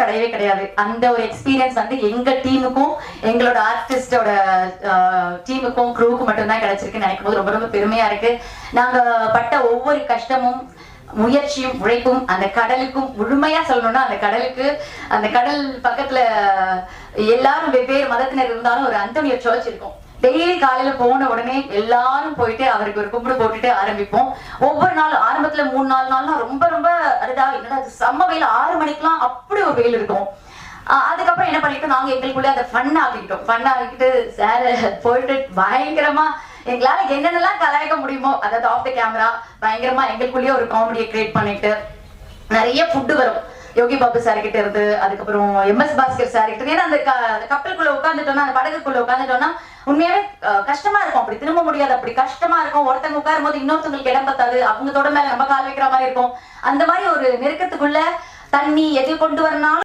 கிடையவே கிடையாது. அந்த ஒரு எக்ஸ்பீரியன்ஸ் வந்து எங்க டீமுக்கும் எங்களோட ஆர்டிஸ்டோட டீமுக்கும் க்ரூவுக்கும் மட்டும்தான் கிடைச்சிருக்குன்னு நினைக்கும் போது ரொம்ப ரொம்ப பெருமையா இருக்கு. நாங்க பட்ட ஒவ்வொரு கஷ்டமும் முயற்சியும் உழைப்பும் அந்த கடலுக்கும் முழுமையா சொல்லணும்னா அந்த கடல் பக்கத்துல எல்லாரும் வெவ்வேறு மதத்தினர் இருந்தாலும் ஒரு அந்தோனியோ சர்ச் இருக்கும். டெய்லி காலையில போன உடனே எல்லாரும் போயிட்டு அவருக்கு ஒரு கும்பிடு போட்டுட்டு ஆரம்பிப்போம். ஒவ்வொரு நாளும் ஆரம்பத்துல 3-4 நாள்லாம் ரொம்ப ரொம்ப அதுதான் என்னடா செம்ம வெயில், 6 மணிக்கெல்லாம் அப்படி ஒரு வெயில் இருக்கும். அதுக்கப்புறம் என்ன பண்ணிட்டு நாங்க எங்களுக்குள்ள அதை ஃபன் ஆகிக்கிட்டு சார் போயிட்டு பயங்கரமா எங்களால என்னென்னலாம் கலாய்க்க முடியுமோ, அதாவது ஆஃப் த கேமரா பயங்கரமா எங்களுக்குள்ளேயே ஒரு காமெடியை கிரியேட் பண்ணிட்டு நிறைய ஃபுட்டு வரும். யோகி பாபு சார் கிட்ட இருந்து, அதுக்கப்புறம் MS பாஸ்கர் சார் கிட்ட. ஏன்னா அந்த கப்பலுக்குள்ள உட்காந்துட்டோம்னா, அந்த படகுக்குள்ள உட்காந்துட்டோம்னா உண்மையாவே கஷ்டமா இருக்கும். அப்படி திரும்ப முடியாது, அப்படி கஷ்டமா இருக்கும். ஒருத்தவங்க உட்காரும் போது இன்னொருத்தவங்களுக்கு இடம் பத்தாது, அவங்க தொட மேல நம்ம கால் வைக்கிற மாதிரி இருக்கும். அந்த மாதிரி ஒரு நெருக்கத்துக்குள்ள தண்ணி எது கொண்டு வரனாலும்